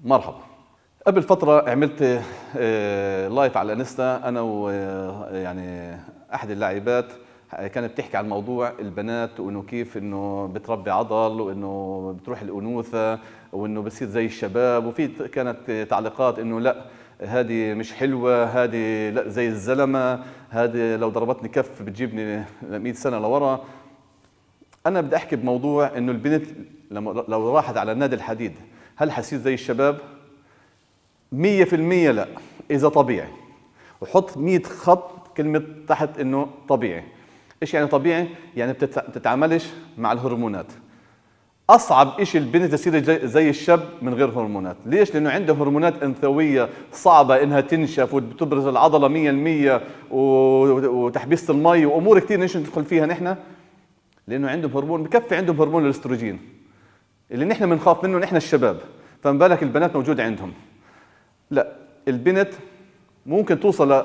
مرحبا. قبل فترة عملت لايف على انستا انا ويعني احد اللاعبات كانت بتحكي عن موضوع البنات وانه كيف انه بتربي عضل وانه بتروح الانوثة وانه بصير زي الشباب، وفي كانت تعليقات انه لا هذه مش حلوة، هذه لا زي الزلمة، هذه لو ضربتني كف بتجيبني 100 سنة لورا. انا بدي احكي بموضوع انه البنت لو راحت على نادي الحديد هل حصير زي الشباب؟ 100% لا، إذا طبيعي. وحط 100 خط كلمة تحت إنه طبيعي. إيش يعني طبيعي؟ يعني بتتعاملش مع الهرمونات. أصعب إشي البنت تصير زي الشاب من غير هرمونات. ليش؟ لأنه عنده هرمونات أنثوية صعبة إنها تنشف وتبرز العضلة 100% وتحبيس المي وأمور كتير نيش ندخل فيها نحن. لأنه عندهم هرمون، بكفي عندهم هرمون الاستروجين اللي نحن بنخاف منه نحن الشباب، فما بالك البنات موجود عندهم. لا، البنت ممكن توصل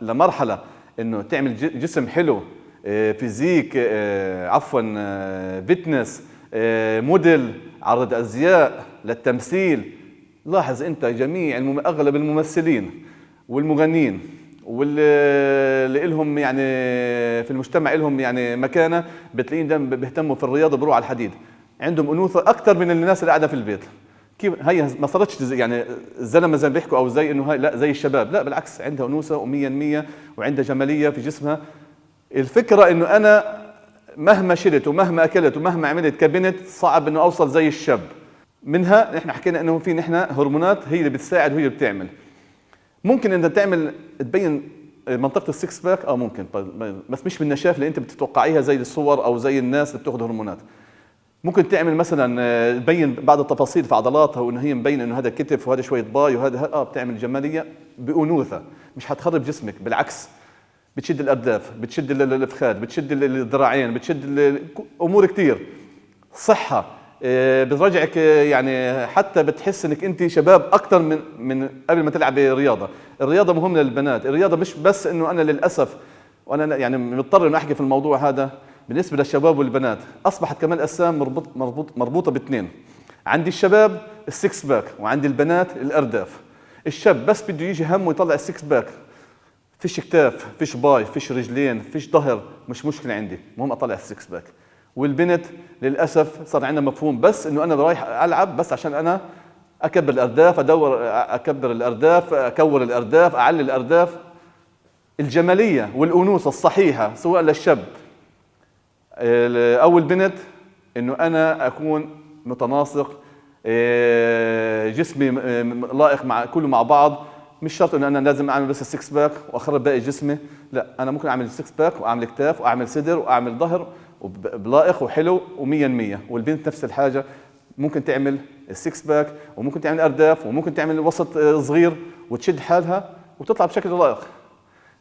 لمرحلة انه تعمل جسم حلو، فيزيك، فيتنس، موديل، عرض ازياء للتمثيل. لاحظ انت جميع اغلب الممثلين والمغنيين واللي لهم يعني في المجتمع لهم يعني مكانة، بتلاقين دائما بيهتموا في الرياضة، بيروحوا على الحديد، عندهم انوثة اكثر من الناس اللي قاعدة في البيت. كيف هي ما صارتش يعني الزلمه زي ما بيحكوا او زي انه هاي لا زي الشباب، لا بالعكس، عندها انوثه و100% وعندها جماليه في جسمها. الفكره انه انا مهما شلت ومهما اكلت ومهما عملت كبنت صعب انه اوصل زي الشاب. منها نحن حكينا انه في نحن هرمونات هي اللي بتساعد وهي اللي بتعمل. ممكن انت تعمل تبين منطقه السكس باك، ممكن، بس مش بالنشاف اللي انت بتتوقعيها زي الصور او زي الناس اللي بتاخذ هرمونات. ممكن تعمل مثلا تبين بعض التفاصيل في عضلاتها وانه هي مبين انه هذا كتف وهذا شويه باي وهذا بتعمل جماليه بانوثه، مش حتخرب جسمك، بالعكس بتشد الارداف، بتشد الفخاد، بتشد الذراعين، بتشد امور كثير، صحه، بترجعك يعني حتى بتحس انك انت شباب اكثر من قبل ما تلعبي رياضه. الرياضه مهمه للبنات، الرياضه مش بس انه انا للاسف وانا يعني مضطر اني احكي في الموضوع هذا. بالنسبة للشباب والبنات أصبحت كمان أجسام مربوطة باثنين. عندي الشباب السكس باك وعندي البنات الأرداف. الشاب بس بده يجي همه يطلع السكس باك، فيش كتاف، فيش باي، فيش رجلين، فيش ظهر، مش مشكلة عندي، المهم أطلع السكس باك. والبنت للأسف صار عندنا مفهوم بس إنه أنا رايح ألعب بس عشان أنا أكبر الأرداف، أكبر الأرداف، أكور الأرداف، أعلي الأرداف. الجمالية والأنوثة الصحيحة سواء للشاب أو البنت إنه أنا أكون متناسق، جسمي لائق مع كله مع بعض. مش شرط إنه أنا لازم أعمل بس السكس باك وأخرب باقي جسمي، لا، أنا ممكن أعمل السكس باك وأعمل كتاف وأعمل صدر وأعمل ظهر وبلائق وحلو و100%. والبنت نفس الحاجة، ممكن تعمل السكس باك وممكن تعمل أرداف وممكن تعمل وسط صغير وتشد حالها وتطلع بشكل لائق.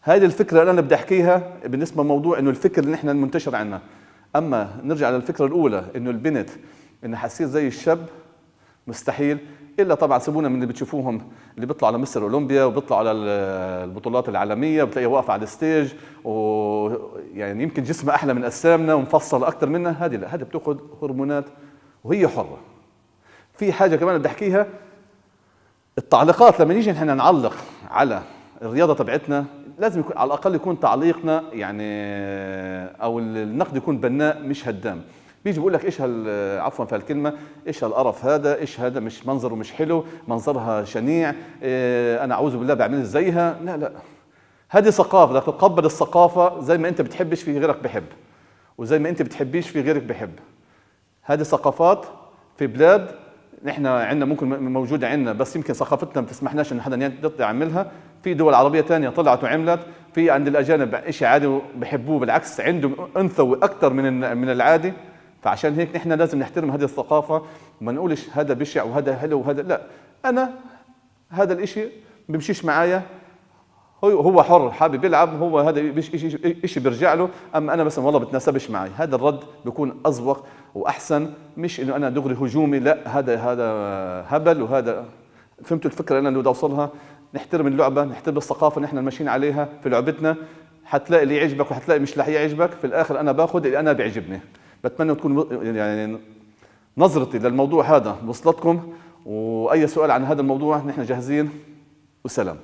هذه الفكرة اللي أنا بدي أحكيها بالنسبة لموضوع إنه الفكر اللي نحن المنتشر عنا. أما نرجع للفكرة الأولى إنه البنت إنها حتصير زي الشاب، مستحيل. إلا طبعا سيبونا من اللي بتشوفوهم اللي بيطلعوا على مستر أولمبيا وبيطلعوا على البطولات العالمية وبتلاقيها واقفة على الستيج ويعني يمكن جسمها أحلى من أجسامنا ومفصل أكثر منا. هذه لا، هذه بتاخذ هرمونات وهي حرة. في حاجة كمان بدي أحكيها، التعليقات لما نيجي نحن نعلق على الرياضة تبعتنا لازم يكون على الأقل يكون تعليقنا يعني أو النقد يكون بناء مش هدام. بيجي بقول لك إيش عفوا في الكلمة، إيش هالقرف هذا، إيش هذا، مش منظره مش حلو، منظرها شنيع، أنا أعوذ بالله بعمل زيها. لا لا، هذه ثقافة، بدك تتقبل الثقافة. زي ما أنت بتحبش في غيرك بحب، وزي ما أنت بتحبيش في غيرك بحب. هذه ثقافات في بلاد نحن عندنا ممكن موجودة عندنا، بس يمكن ثقافتنا ما بتسمحناش إن حدا يطلع يعملها. في دول عربية تانية طلعت وعملت. في عند الأجانب شيء عادي وبحبوه، بالعكس عندهم أنثوي أكثر من العادي. فعشان هيك نحن لازم نحترم هذه الثقافة وما نقولش هذا بشع وهذا حلو وهذا لا. أنا هذا الإشي بمشيش معايا، هو حر، حابب يلعب، هو هذا شيء بيرجع له. اما انا مثلا والله بتناسبش معي، هذا الرد بيكون اذوق واحسن، مش انه انا دغري هجومي. لا، هذا هبل وهذا. فهمتوا الفكره اللي انا بدي اوصلها؟ نحترم اللعبه، نحترم الثقافه اللي احنا ماشيين عليها في لعبتنا. حتلاقي اللي يعجبك وحتلاقي مش رح يعجبك، في الاخر انا باخذ اللي انا بيعجبني. بتمنى تكون يعني نظرتي للموضوع هذا وصلتكم، واي سؤال عن هذا الموضوع نحن جاهزين. وسلام.